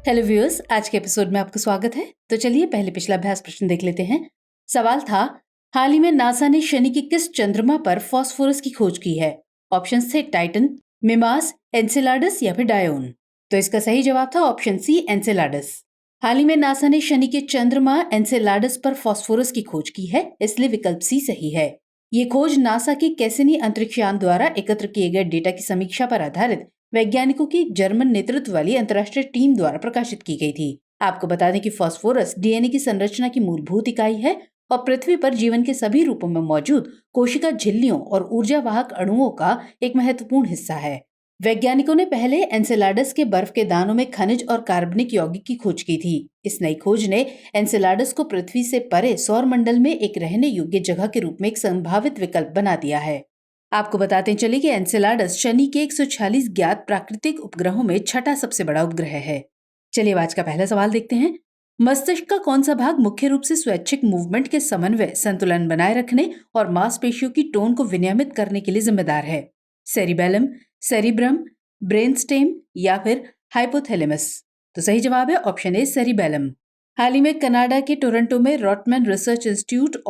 Hello viewers, आज के episode में आपका स्वागत है। तो चलिए पहले पिछला अभ्यास प्रश्न देख लेते हैं। सवाल था, हाल ही में नासा ने शनि के किस चंद्रमा पर फास्फोरस की खोज की है? ऑप्शंस थे टाइटन, मिमास, एनसेलाडस या फिर डायोन। तो इसका सही जवाब था ऑप्शन सी, एनसेलाडस। हाल ही में नासा ने शनि के चंद्रमा एनसेलाडस पर फास्फोरस की खोज की है, इसलिए विकल्प सी सही है। ये खोज नासा के कैसिनी अंतरिक्ष यान द्वारा एकत्र किए गए डेटा की समीक्षा पर आधारित वैज्ञानिकों की जर्मन नेतृत्व वाली अंतर्राष्ट्रीय टीम द्वारा प्रकाशित की गई थी। आपको बता दें कि फास्फोरस डीएनए की संरचना की मूलभूत इकाई है और पृथ्वी पर जीवन के सभी रूपों में मौजूद कोशिका झिल्लियों और ऊर्जा वाहक अणुओं का एक महत्वपूर्ण हिस्सा है। वैज्ञानिकों ने पहले एनसेलाडस के बर्फ के दानों में खनिज और कार्बनिक यौगिक की खोज की थी। इस नई खोज ने एनसेलाडस को पृथ्वी से परे सौर मंडल में एक रहने योग्य जगह के रूप में एक संभावित विकल्प बना दिया है। आपको बताते चले कि एनसेलाडस शनि के 146 ज्ञात प्राकृतिक उपग्रहों में छठा सबसे बड़ा उपग्रह है। चलिए आज का पहला सवाल देखते हैं। मस्तिष्क का कौन सा भाग मुख्य रूप से स्वैच्छिक मूवमेंट के समन्वय, संतुलन बनाए रखने और मांसपेशियों की टोन को विनियमित करने के लिए जिम्मेदार है? सेरिबेलम, सेरिब्रम, ब्रेनस्टेम या फिर हाइपोथैलेमस? तो सही जवाब है ऑप्शन ए, सेरिबेलम। हाल ही में कनाडा के टोरंटो में रॉटमैन रिसर्च इंस्टीट्यूट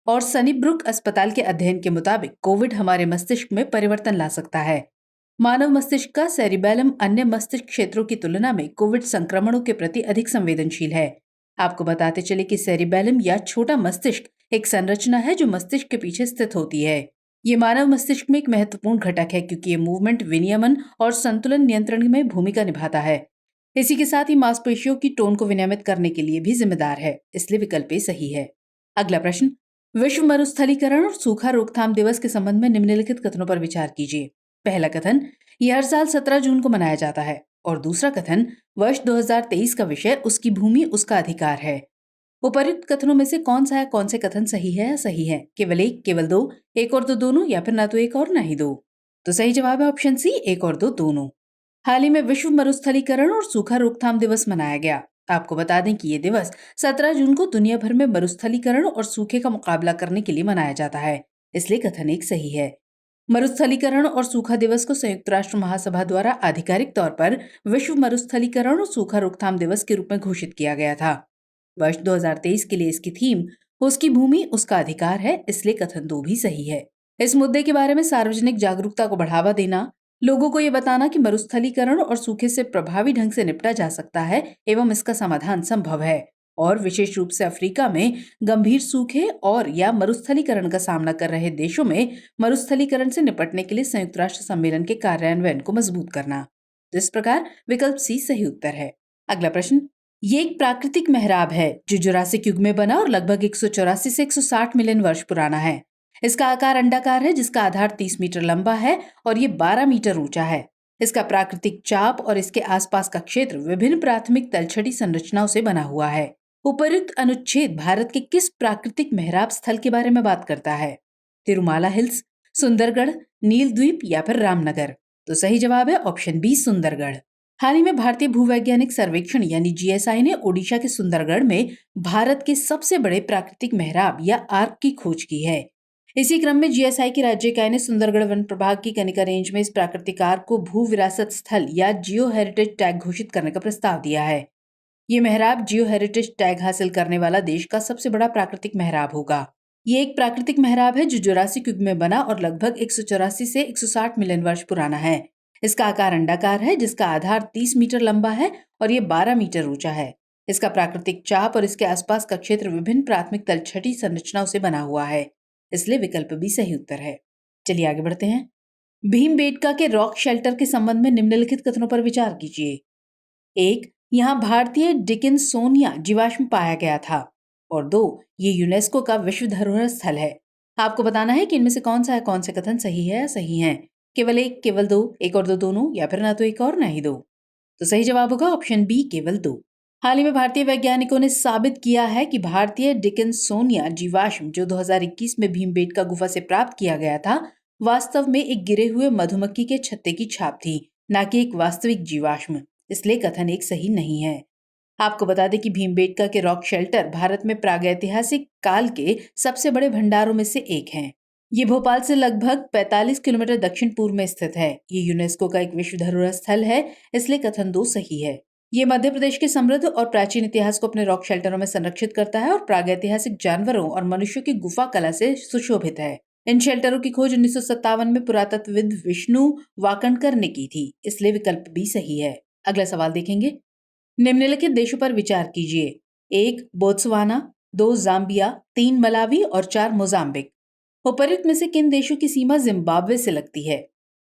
और सनीब्रुक अस्पताल के अध्ययन के मुताबिक कोविड हमारे मस्तिष्क में परिवर्तन ला सकता है। मानव मस्तिष्क का सेरिबेलम अन्य मस्तिष्क क्षेत्रों की तुलना में कोविड संक्रमणों के प्रति अधिक संवेदनशील है। आपको बताते चले कि सेरिबेलम या छोटा मस्तिष्क एक संरचना है जो मस्तिष्क के पीछे स्थित होती है। ये मानव मस्तिष्क में एक महत्वपूर्ण घटक है क्योंकि ये मूवमेंट, विनियमन और संतुलन नियंत्रण में भूमिका निभाता है। इसी के साथ ही मांसपेशियों की टोन को विनियमित करने के लिए भी जिम्मेदार है, इसलिए विकल्प ए सही है। अगला प्रश्न, विश्व मरुस्थलीकरण और सूखा रोकथाम दिवस के संबंध में निम्नलिखित कथनों पर विचार कीजिए। पहला कथन, यह हर साल 17 जून को मनाया जाता है। और दूसरा कथन, वर्ष 2023 का विषय उसकी भूमि उसका अधिकार है। उपर्युक्त कथनों में से कौन सा या कौन से कथन सही है या सही है? केवल एक, केवल दो, एक और दो दोनों या फिर ना तो एक और ना ही दो? तो सही जवाब है ऑप्शन सी, एक और दो दोनों। हाल ही में विश्व मरुस्थलीकरण और सूखा रोकथाम दिवस मनाया गया। आपको बता दें कि ये दिवस 17 जून को दुनिया भर में मरुस्थलीकरण और सूखे का मुकाबला करने के लिए मनाया जाता है, इसलिए कथन एक सही है। मरुस्थलीकरण और सूखा दिवस को संयुक्त राष्ट्र महासभा द्वारा आधिकारिक तौर पर विश्व मरुस्थलीकरण और सूखा रोकथाम दिवस के रूप में घोषित किया गया था। वर्ष 2023 के लिए इसकी थीम उसकी भूमि उसका अधिकार है, इसलिए कथन दो भी सही है। इस मुद्दे के बारे में सार्वजनिक जागरूकता को बढ़ावा देना, लोगों को ये बताना कि मरुस्थलीकरण और सूखे से प्रभावी ढंग से निपटा जा सकता है एवं इसका समाधान संभव है, और विशेष रूप से अफ्रीका में गंभीर सूखे और या मरुस्थलीकरण का सामना कर रहे देशों में मरुस्थलीकरण से निपटने के लिए संयुक्त राष्ट्र सम्मेलन के कार्यान्वयन को मजबूत करना। तो इस प्रकार विकल्प सी सही उत्तर है। अगला प्रश्न, ये एक प्राकृतिक मेहराब है जो जुरासिक युग में बना और लगभग 184 से 160 मिलियन वर्ष पुराना है। इसका आकार अंडाकार है जिसका आधार 30 मीटर लंबा है और ये 12 मीटर ऊंचा है। इसका प्राकृतिक चाप और इसके आसपास का क्षेत्र विभिन्न प्राथमिक तलछटी संरचनाओं से बना हुआ है। उपर्युक्त अनुच्छेद भारत के किस प्राकृतिक मेहराब स्थल के बारे में बात करता है? तिरुमाला हिल्स, सुंदरगढ़, नील द्वीप या फिर रामनगर? तो सही जवाब है ऑप्शन बी, सुंदरगढ़। हाल ही में भारतीय भूवैज्ञानिक सर्वेक्षण यानी जीएसआई ने ओडिशा के सुंदरगढ़ में भारत के सबसे बड़े प्राकृतिक मेहराब या आर्क की खोज की है। इसी क्रम में जीएसआई की राज्य इकाई ने सुंदरगढ़ वन प्रभाग की कनिका रेंज में इस प्राकृतिक आर्क को भू विरासत स्थल या जियो हेरिटेज टैग घोषित करने का प्रस्ताव दिया है। ये मेहराब जियो हेरिटेज टैग हासिल करने वाला देश का सबसे बड़ा प्राकृतिक मेहराब होगा। ये एक प्राकृतिक मेहराब है जो जुरासिक युग में बना और लगभग 184 से 160 मिलियन वर्ष पुराना है। इसका आकार अंडाकार है जिसका आधार 30 मीटर लंबा है और ये 12 मीटर ऊंचा है। इसका प्राकृतिक चाप और इसके आसपास का क्षेत्र विभिन्न प्राथमिक तलछटी संरचनाओं से बना हुआ है, इसलिए विकल्प भी सही उत्तर है। चलिए आगे बढ़ते हैं। भीमबेटका के रॉक शेल्टर के संबंध में निम्नलिखित कथनों पर विचार कीजिए। एक, यहाँ भारतीय डिकिंसोनिया जीवाश्म पाया गया था। और दो, ये यूनेस्को का विश्व धरोहर स्थल है। आपको बताना है कि इनमें से कौन सा है कौन से कथन सही है या सही है। केवल एक, केवल दो, एक और दो दोनों या फिर ना तो एक और ना ही दो? तो सही जवाब होगा ऑप्शन बी, केवल दो। हाल ही में भारतीय वैज्ञानिकों ने साबित किया है कि भारतीय डिकिंसोनिया जीवाश्म जो 2021 में भीमबेटका गुफा से प्राप्त किया गया था, वास्तव में एक गिरे हुए मधुमक्खी के छत्ते की छाप थी, न कि एक वास्तविक जीवाश्म, इसलिए कथन एक सही नहीं है। आपको बता दें कि भीमबेटका के रॉक शेल्टर भारत में प्रागैतिहासिक काल के सबसे बड़े भंडारों में से एक हैं। ये भोपाल से लगभग 45 किलोमीटर दक्षिण पूर्व में स्थित है। ये यूनेस्को का एक विश्व धरोहर स्थल है, इसलिए कथन दो सही है। ये मध्य प्रदेश के समृद्ध और प्राचीन इतिहास को अपने रॉक शेल्टरों में संरक्षित करता है और प्रागैतिहासिक जानवरों और मनुष्यों की गुफा कला से सुशोभित है। इन शेल्टरों की खोज 1957 में पुरातत्वविद विष्णु वाकणकर ने की थी, इसलिए विकल्प बी सही है। अगला सवाल देखेंगे। निम्नलिखित देशों पर विचार कीजिए। 1 बोत्सवाना, 2 जाम्बिया, 3 मलावी और 4 मोजाम्बिक। उपर्युक्त में से किन देशों की सीमा जिम्बाब्वे से लगती है?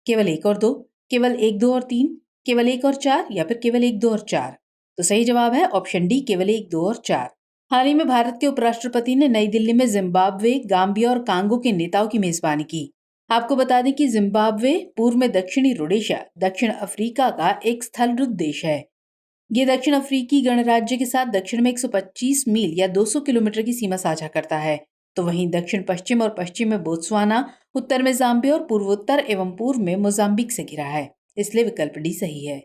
केवल 1 और 2, केवल 1, 2 और 3, केवल 1 और 4 या फिर केवल 1, 2 और 4? तो सही जवाब है ऑप्शन डी, केवल 1, 2 और 4। हाल ही में भारत के उपराष्ट्रपति ने नई दिल्ली में जिम्बाब्वे, गाम्बिया और कांगो के नेताओं की मेजबानी की। आपको बता दें कि जिम्बाब्वे पूर्व में दक्षिणी रोडेशिया, दक्षिण अफ्रीका का एक स्थलरुद्ध देश है। ये दक्षिण अफ्रीकी गणराज्य के साथ दक्षिण में 125 मील या 200 किलोमीटर की सीमा साझा करता है। तो वहीं दक्षिण पश्चिम और पश्चिम में बोत्सवाना, उत्तर में जाम्बिया और पूर्वोत्तर एवं पूर्व में मोजाम्बिक से घिरा है, इसलिए विकल्प डी सही है।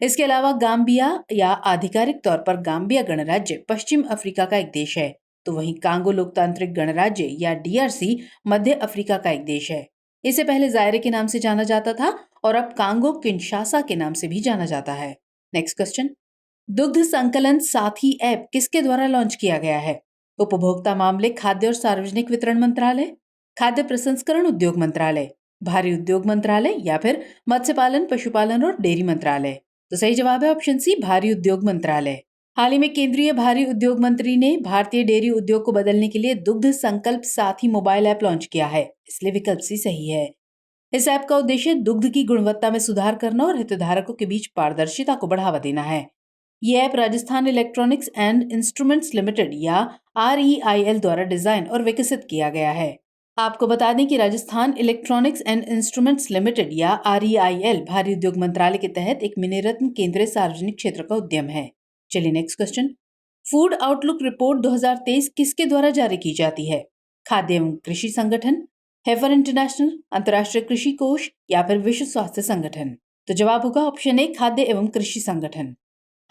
इसके अलावा गाम्बिया या आधिकारिक तौर पर गाम्बिया गणराज्य पश्चिम अफ्रीका का एक देश है। तो वहीं कांगो लोकतांत्रिक गणराज्य या डीआरसी मध्य अफ्रीका का एक देश है। इसे पहले जायरे के नाम से जाना जाता था और अब कांगो किंशासा के नाम से भी जाना जाता है। Next question. दुग्ध संकलन साथी ऐप किसके द्वारा लॉन्च किया गया है? उपभोक्ता मामले, खाद्य और सार्वजनिक वितरण मंत्रालय, खाद्य प्रसंस्करण उद्योग मंत्रालय, भारी उद्योग मंत्रालय या फिर मत्स्य पालन, पशुपालन और डेयरी मंत्रालय? तो सही जवाब है ऑप्शन सी, भारी उद्योग मंत्रालय। हाल ही में केंद्रीय भारी उद्योग मंत्री ने भारतीय डेयरी उद्योग को बदलने के लिए दुग्ध संकल्प साथी मोबाइल ऐप लॉन्च किया है, इसलिए विकल्प सी सही है। इस ऐप का उद्देश्य दुग्ध की गुणवत्ता में सुधार करना और हितधारकों के बीच पारदर्शिता को बढ़ावा देना है। ये app Rajasthan electronics and instruments limited या REIL द्वारा डिजाइन और विकसित किया गया है। आपको बता दें कि Rajasthan electronics and instruments limited या REIL भारी उद्योग मंत्रालय के तहत एक मिनीरत्न केंद्रीय सार्वजनिक क्षेत्र का उद्यम है। चलिए next question. Food outlook report 2023 किसके द्वारा जारी की जाती है? खाद्य एवं कृषि संगठन, हेफर इंटरनेशनल, अंतर्राष्ट्रीय कृषि कोष या फिर विश्व स्वास्थ्य संगठन? तो जवाब होगा ऑप्शन ए, खाद्य एवं कृषि संगठन।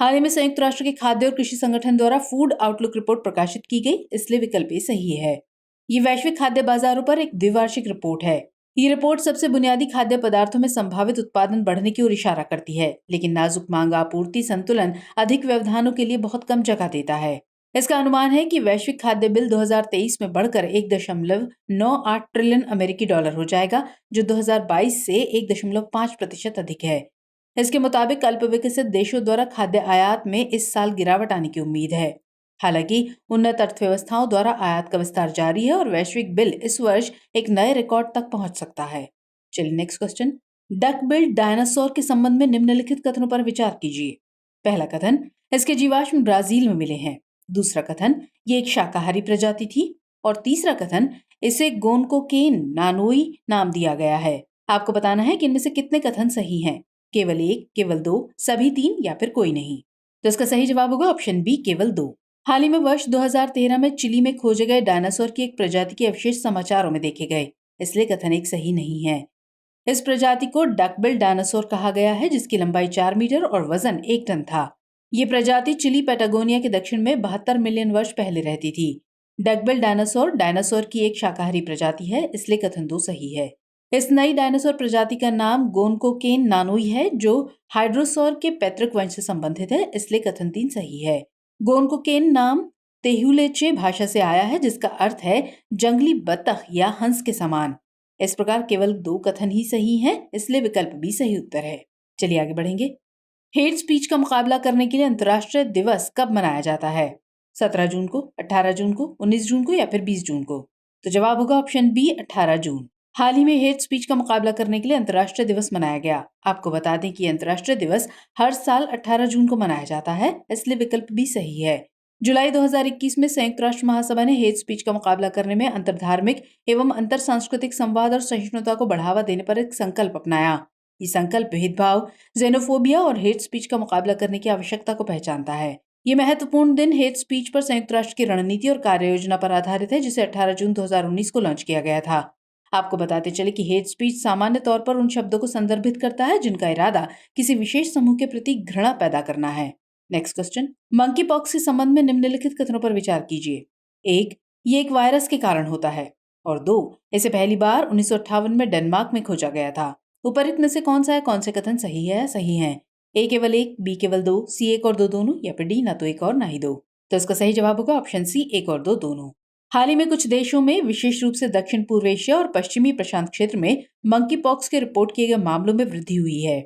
हाल ही में संयुक्त राष्ट्र के खाद्य और कृषि संगठन द्वारा फूड आउटलुक रिपोर्ट प्रकाशित की गई, इसलिए विकल्प ए सही है। ये वैश्विक खाद्य बाजारों पर एक द्विवार्षिक रिपोर्ट है। ये रिपोर्ट सबसे बुनियादी खाद्य पदार्थों में संभावित उत्पादन बढ़ने की ओर इशारा करती है, लेकिन नाजुक मांग आपूर्ति संतुलन अधिक व्यवधानों के लिए बहुत कम जगह देता है। इसका अनुमान है कि वैश्विक खाद्य बिल 2023 में बढ़कर 1.98 ट्रिलियन अमेरिकी डॉलर हो जाएगा, जो 2022 से 1.5% अधिक है। इसके मुताबिक अल्प विकसित देशों द्वारा खाद्य आयात में इस साल गिरावट आने की उम्मीद है। हालांकि उन्नत अर्थव्यवस्थाओं द्वारा आयात का विस्तार जारी है और वैश्विक बिल इस वर्ष एक नए रिकॉर्ड तक पहुंच सकता है। चलिए next question. Duck billed dinosaur के संबंध में निम्नलिखित कथनों पर विचार कीजिए। पहला कथन, इसके जीवाश्म ब्राजील में मिले हैं। दूसरा कथन, ये एक शाकाहारी प्रजाति थी। और तीसरा कथन, इसे गोनकोकेन नानोई नाम दिया गया है। आपको बताना है कि इनमें से कितने कथन सही हैं। केवल 1, केवल 2, सभी 3 या फिर कोई नहीं? तो इसका सही जवाब होगा ऑप्शन बी, केवल 2। हाल ही में वर्ष 2013 में चिली में खोजे गए डायनासोर की एक प्रजाति के अवशेष समाचारों में देखे गए, इसलिए कथन एक सही नहीं है। इस प्रजाति को डकबिल डायनासोर कहा गया है, जिसकी लंबाई 4 मीटर और वजन 1 टन था। ये प्रजाति चिली पैटागोनिया के दक्षिण में 72 मिलियन वर्ष पहले रहती थी। डकबिल डायनासोर डायनासोर की एक शाकाहारी प्रजाति है, इसलिए कथन 2 सही है। इस नई डायनासोर प्रजाति का नाम गोनकोकेन नानोई है, जो हाइड्रोसौर के पैतृक वंश से संबंधित है, इसलिए कथन 3 सही है। गोनकोकेन नाम तेहुलेचे भाषा से आया है, जिसका अर्थ है जंगली बतख या हंस के समान। इस प्रकार केवल 2 कथन ही सही हैं, इसलिए विकल्प बी सही उत्तर है। चलिए आगे बढ़ेंगे। हेट स्पीच का मुकाबला करने के लिए अंतर्राष्ट्रीय दिवस कब मनाया जाता है? 17 जून को, 18 जून को, 19 जून को या फिर 20 जून को? तो जवाब होगा ऑप्शन बी, 18 जून। हाल ही में हेट स्पीच का मुकाबला करने के लिए अंतर्राष्ट्रीय दिवस मनाया गया। आपको बता दें कि अंतर्राष्ट्रीय दिवस हर साल 18 जून को मनाया जाता है, इसलिए विकल्प भी सही है। जुलाई 2021 में संयुक्त राष्ट्र महासभा ने हेट स्पीच का मुकाबला करने में अंतर्धार्मिक एवं अंतर सांस्कृतिक संवाद और सहिष्णुता को बढ़ावा देने पर एक संकल्प अपनाया। ये संकल्प भेदभाव, जेनोफोबिया और हेट स्पीच का मुकाबला करने की आवश्यकता को पहचानता है। ये महत्वपूर्ण दिन हेट स्पीच पर संयुक्त राष्ट्र की रणनीति और कार्य योजना पर आधारित है, जिसे 18 जून 2019 को लॉन्च किया गया था। आपको बताते चले कि हेट स्पीच सामान्य तौर पर उन शब्दों को संदर्भित करता है जिनका इरादा किसी विशेष समूह के प्रति घृणा पैदा करना है। Next question. मंकी पॉक्स के संबंध में निम्नलिखित कथनों पर विचार कीजिए। 1, ये एक वायरस के कारण होता है। और 2, इसे पहली बार 1958 में डेनमार्क में खोजा गया था। उपरोक्त में से कौन सा है, कौन से कथन सही है, सही है? ए केवल 1, बी केवल 2, सी 1 और 2 दोनों या फिर डी ना तो 1 और ना ही 2। तो इसका सही जवाब होगा ऑप्शन सी 1 और 2 दोनों। हाल ही में कुछ देशों में विशेष रूप से दक्षिण पूर्व एशिया और पश्चिमी प्रशांत क्षेत्र में मंकी पॉक्स के रिपोर्ट किए गए मामलों में वृद्धि हुई है।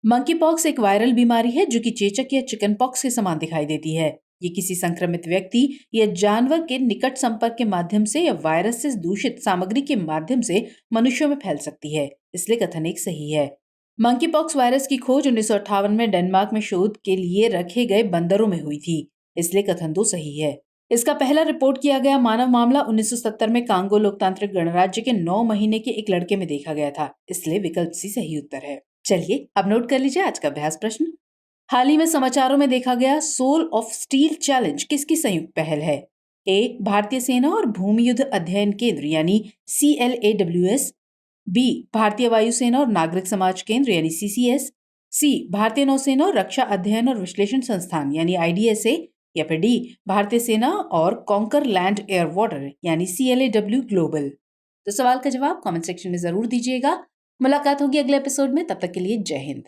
मंकी पॉक्स एक वायरल बीमारी है जो कि चेचक या चिकन पॉक्स के समान दिखाई देती है। ये किसी संक्रमित व्यक्ति या जानवर के निकट संपर्क के माध्यम से या वायरस से दूषित सामग्री के माध्यम से मनुष्यों में फैल सकती है, इसलिए कथन एक सही है। मंकी पॉक्स वायरस की खोज 1958 में डेनमार्क में शोध के लिए रखे गए बंदरों में हुई थी, इसलिए कथन 2 सही है। इसका पहला रिपोर्ट किया गया मानव मामला 1970 में कांगो लोकतांत्रिक गणराज्य के 9 महीने के एक लड़के में देखा गया था, इसलिए विकल्प सी सही उत्तर है। चलिए अब नोट कर लीजिए आज का अभ्यास प्रश्न। हाल ही में समाचारों में देखा गया सोल ऑफ स्टील चैलेंज किसकी संयुक्त पहल है? ए भारतीय सेना और भूमि युद्ध अध्ययन केंद्र यानी CLAWS, बी भारतीय वायुसेना और नागरिक समाज केंद्र यानी CCS, सी भारतीय नौसेना और रक्षा अध्ययन और विश्लेषण संस्थान यानी IDSA, या फिर डी भारतीय सेना और कॉन्कर लैंड एयर वाटर यानी CLAW ग्लोबल। तो सवाल का जवाब कमेंट सेक्शन में जरूर दीजिएगा। मुलाकात होगी अगले एपिसोड में, तब तक के लिए जय हिंद।